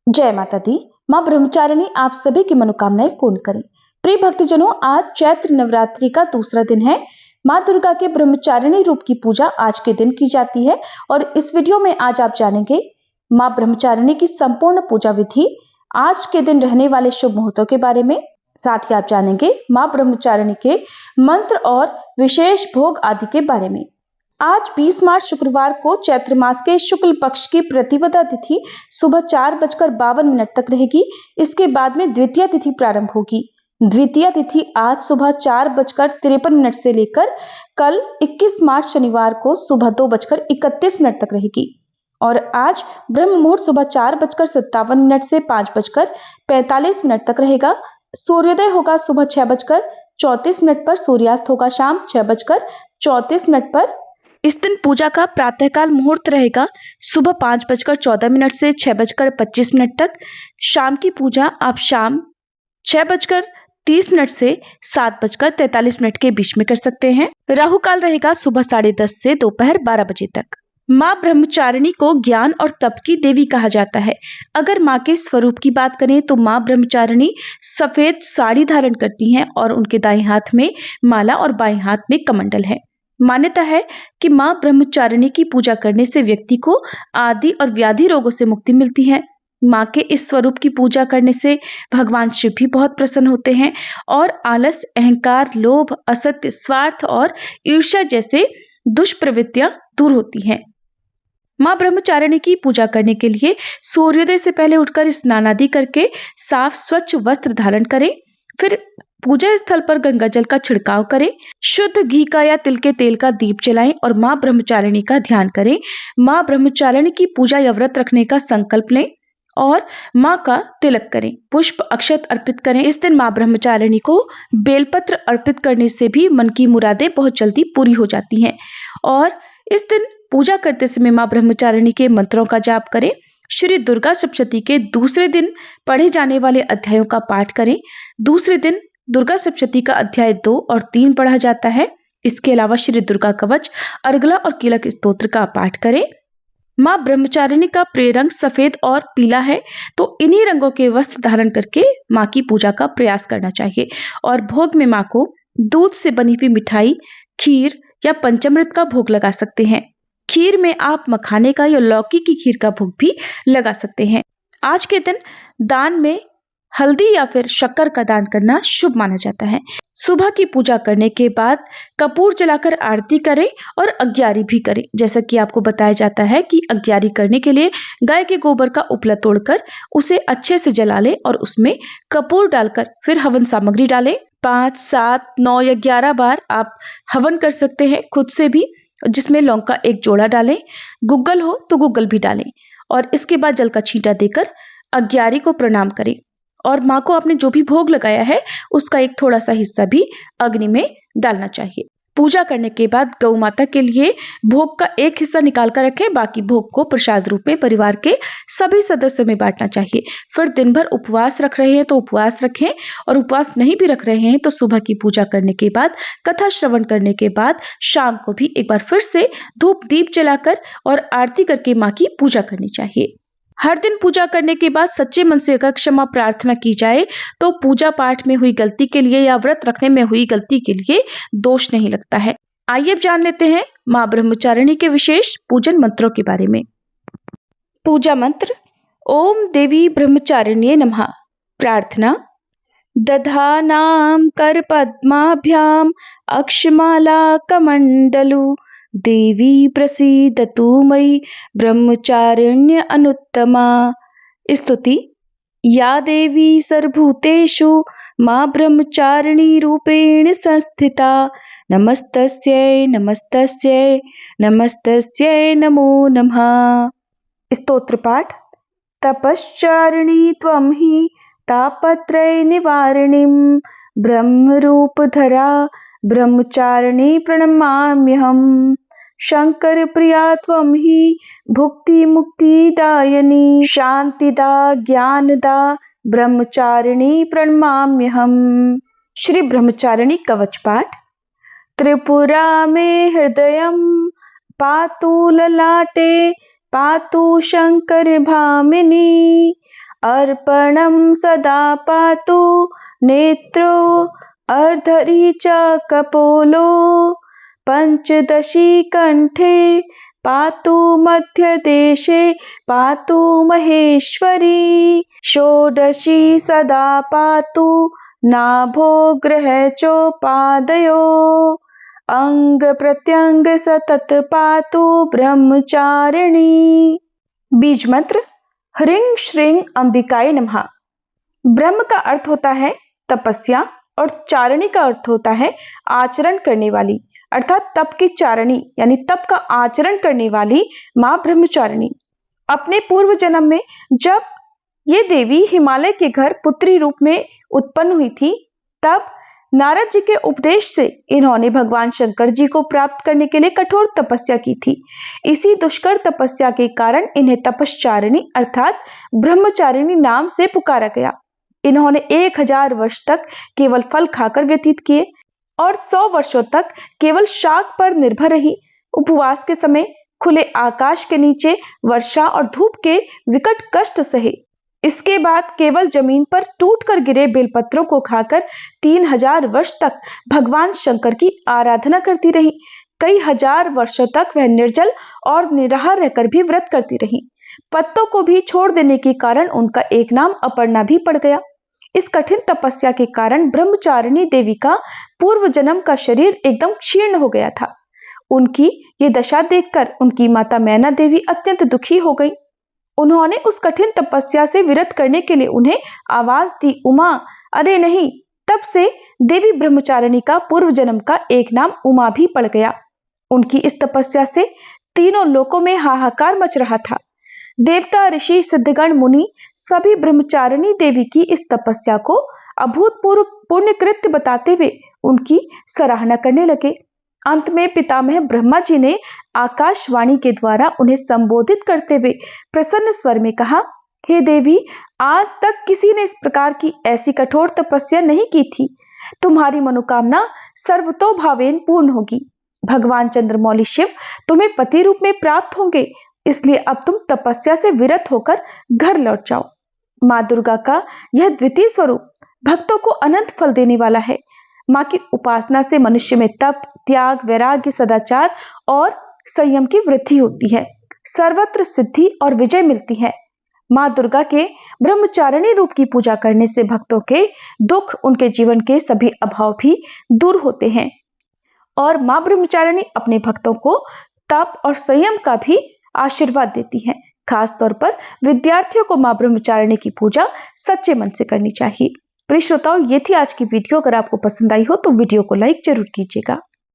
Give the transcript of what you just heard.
जय माता दी। माँ ब्रह्मचारिणी आप सभी की मनोकामनाएं पूर्ण करें। प्रिय भक्तजनों, आज चैत्र नवरात्रि का दूसरा दिन है। माँ दुर्गा के ब्रह्मचारिणी रूप की पूजा आज के दिन की जाती है और इस वीडियो में आज आप जानेंगे माँ ब्रह्मचारिणी की संपूर्ण पूजा विधि, आज के दिन रहने वाले शुभ मुहूर्तों के बारे में। साथ ही आप जानेंगे माँ ब्रह्मचारिणी के मंत्र और विशेष भोग आदि के बारे में। आज 20 मार्च शुक्रवार को चैत्र मास के शुक्ल पक्ष की प्रतिपदा तिथि सुबह 4:52 तक रहेगी। इसके बाद में द्वितीय तिथि प्रारंभ होगी। द्वितीय तिथि आज सुबह 4:53 से लेकर कल 21 मार्च शनिवार को सुबह 2:31 तक रहेगी। और आज ब्रह्म मुहूर्त सुबह 4:57 से 5:45 तक रहेगा। सूर्योदय होगा सुबह 6:34 पर, सूर्यास्त होगा शाम 6:34 पर। इस दिन पूजा का प्रातःकाल मुहूर्त रहेगा सुबह 5:14 से 6:25 तक। शाम की पूजा आप शाम 6:30 से 7:43 के बीच में कर सकते हैं। राहु काल रहेगा सुबह 10:30 से दोपहर 12 बजे तक। माँ ब्रह्मचारिणी को ज्ञान और तप की देवी कहा जाता है। अगर माँ के स्वरूप की बात करें तो माँ ब्रह्मचारिणी सफेद साड़ी धारण करती हैं और उनके दाएं हाथ में माला और बाएं हाथ में कमंडल है। मान्यता है कि माँ ब्रह्मचारिणी की पूजा करने से व्यक्ति को आदि और व्याधि रोगों से मुक्ति मिलती है। माँ के इस स्वरूप की पूजा करने से भगवान शिव भी बहुत प्रसन्न होते हैं और आलस, अहंकार, लोभ, असत्य, स्वार्थ और ईर्ष्या जैसे दुष्प्रवृत्तियां दूर होती हैं। माँ ब्रह्मचारिणी की पूजा करने के लिए सूर्योदय से पहले उठकर स्नान आदि करके साफ स्वच्छ वस्त्र धारण करें। फिर पूजा स्थल पर गंगा जल का छिड़काव करें। शुद्ध घी का या तिल के तेल का दीप जलाएं और माँ ब्रह्मचारिणी का ध्यान करें। माँ ब्रह्मचारिणी की पूजा या व्रत रखने का संकल्प लें और माँ का तिलक करें, पुष्प अक्षत अर्पित करें। इस दिन माँ ब्रह्मचारिणी को बेलपत्र अर्पित करने से भी मन की मुरादें बहुत जल्दी पूरी हो जाती हैं। और इस दिन पूजा करते समय माँ ब्रह्मचारिणी के मंत्रों का जाप करें। श्री दुर्गा सप्तशती के दूसरे दिन पढ़े जाने वाले अध्यायों का पाठ करें। दूसरे दिन दुर्गा सप्तशती का अध्याय 2 और 3 पढ़ा जाता है। इसके अलावा श्री दुर्गा कवच, अर्गला और कीलक स्तोत्र का पाठ करें। माँ ब्रह्मचारिणी का प्रिय रंग सफेद और पीला है, तो इन्हीं रंगों के वस्त्र धारण करके माँ की पूजा का प्रयास करना चाहिए। और भोग में माँ को दूध से बनी हुई मिठाई, खीर या पंचामृत का भोग लगा सकते हैं। खीर में आप मखाने का या लौकी की खीर का भोग भी लगा सकते हैं। आज के दिन दान में हल्दी या फिर शक्कर का दान करना शुभ माना जाता है। सुबह की पूजा करने के बाद कपूर जलाकर आरती करें और अग्यारी भी करें। जैसा कि आपको बताया जाता है कि अग्यारी करने के लिए गाय के गोबर का उपला तोड़कर उसे अच्छे से जला लें और उसमें कपूर डालकर फिर हवन सामग्री डालें। 5, 7, 9 या 11 बार आप हवन कर सकते हैं खुद से भी, जिसमें लौंग का एक जोड़ा डालें। गुग्गल हो तो गुग्गल भी डालें और इसके बाद जल का छींटा देकर अग्यारी को प्रणाम करें और माँ को आपने जो भी भोग लगाया है उसका एक थोड़ा सा हिस्सा भी अग्नि में डालना चाहिए। पूजा करने के बाद गौ माता के लिए भोग का एक हिस्सा निकाल कर रखें। बाकी भोग को प्रसाद रूप में परिवार के सभी सदस्यों में बांटना चाहिए। फिर दिन भर उपवास रख रहे हैं तो उपवास रखें और उपवास नहीं भी रख रहे हैं तो सुबह की पूजा करने के बाद, कथा श्रवण करने के बाद शाम को भी एक बार फिर से धूप दीप जलाकर और आरती करके माँ की पूजा करनी चाहिए। हर दिन पूजा करने के बाद सच्चे मन से अगर क्षमा प्रार्थना की जाए तो पूजा पाठ में हुई गलती के लिए या व्रत रखने में हुई गलती के लिए दोष नहीं लगता है। आइए अब जान लेते हैं माँ ब्रह्मचारिणी के विशेष पूजन मंत्रों के बारे में। पूजा मंत्र: ओम देवी ब्रह्मचारिण्ये नमः। प्रार्थना: दधानां कर पद्माभ्याम अक्षमाला कमंडलु देवी प्रसीदतु मयि ब्रह्मचारिण्य अनुत्तमा। स्तुति: या देवी सर्वभूतेषु मां ब्रह्मचारिणी रूपेण संस्थिता, नमस्तस्यै नमस्तस्यै नमस्तस्यै नमो नमः। स्तोत्र पाठ: तपश्चारिणी त्वं हि तापत्रय निवारिणीं ब्रह्मरूपधरा ब्रह्मचारिणी प्रणमाम्यहम्। शंकर प्रिया त्वं हि भुक्ति मुक्तिदायिनी शांतिदा ज्ञानदा ब्रह्मचारिणी प्रणमाम्यहम्। श्री ब्रह्मचारिणी कवच पाठ: त्रिपुरा मे हृदयं पातु ललाटे पातु शंकर भामिनी अर्पणं सदा पातु नेत्रो अर्धरी च कपोलो पंचदशी कंठे पातु मध्यदेशे पातु महेश्वरी षोडशी सदा पातु नाभो ग्रह चोपादयो अंग प्रत्यंग सतत पातु ब्रह्मचारिणी। बीज मंत्र ह्रीं श्रीं अंबिकाय नमः। ब्रह्म का अर्थ होता है तपस्या और चारिणी का अर्थ होता है आचरण करने वाली, अर्थात तप की चारिणी यानी तप का आचरण करने वाली मां ब्रह्मचारिणी। अपने पूर्व जन्म में जब ये देवी हिमालय के घर पुत्री रूप में उत्पन्न हुई थी, तब नारद जी के उपदेश से इन्होंने भगवान शंकर जी को प्राप्त करने के लिए कठोर तपस्या की थी। इसी दुष्कर तपस्या के कारण इन्हें तपश्चारिणी अर्थात ब्रह्मचारिणी नाम से पुकारा गया। इन्होंने 1000 वर्ष तक केवल फल खाकर व्यतीत किए और 100 वर्षों तक केवल शाक पर निर्भर रही। उपवास के समय खुले आकाश के नीचे वर्षा और धूप के विकट कष्ट सहे। इसके बाद केवल जमीन पर टूटकर गिरे बेलपत्रों को खाकर 3000 वर्ष तक भगवान शंकर की आराधना करती रही। कई हजार वर्षों तक वह निर्जल और निराहार रहकर भी व्रत करती रही। पत्तों को भी छोड़ देने के कारण उनका एक नाम अपर्णा भी पड़ गया। इस कठिन तपस्या के कारण ब्रह्मचारिणी देवी का पूर्व जन्म का शरीर एकदम क्षीर्ण हो गया था। उनकी ये दशा देखकर उनकी माता मैना देवी अत्यंत दुखी हो गई। उन्होंने उस कठिन तपस्या से विरत करने के लिए उन्हें आवाज दी, उमा। अरे नहीं, तब से देवी ब्रह्मचारिणी का पूर्व जन्म का एक नाम उमा भी पड़ गया। उनकी इस तपस्या से तीनों लोकों में हाहाकार मच रहा था। देवता, ऋषि, सिद्धगण, मुनि सभी ब्रह्मचारिणी देवी की इस तपस्या को अभूतपूर्व पुण्य कृत्य बताते हुए उनकी सराहना करने लगे। अंत में पितामह ब्रह्मा जी ने आकाशवाणी के द्वारा उन्हें संबोधित करते हुए प्रसन्न स्वर में कहा, हे देवी, आज तक किसी ने इस प्रकार की ऐसी कठोर तपस्या नहीं की थी। तुम्हारी मनोकामना सर्वतोभावेन पूर्ण होगी। भगवान चंद्रमौली शिव तुम्हें पति रूप में प्राप्त होंगे, इसलिए अब तुम तपस्या से विरत होकर घर लौट जाओ। मां दुर्गा का यह द्वितीय स्वरूप भक्तों को अनंत फल देने वाला है। मां की उपासना से मनुष्य में तप, त्याग, वैराग्य, सदाचार और संयम की वृद्धि होती है। सर्वत्र सिद्धि और विजय मिलती है। मां दुर्गा के ब्रह्मचारिणी रूप की पूजा करने से भक्तों के दुख, उनके जीवन के सभी अभाव भी दूर होते हैं और मां ब्रह्मचारिणी अपने भक्तों को तप और संयम का भी आशीर्वाद देती है। खास तौर पर विद्यार्थियों को मां ब्रह्मचारिणी की पूजा सच्चे मन से करनी चाहिए। प्रिय श्रोताओं, ये थी आज की वीडियो। अगर आपको पसंद आई हो तो वीडियो को लाइक जरूर कीजिएगा।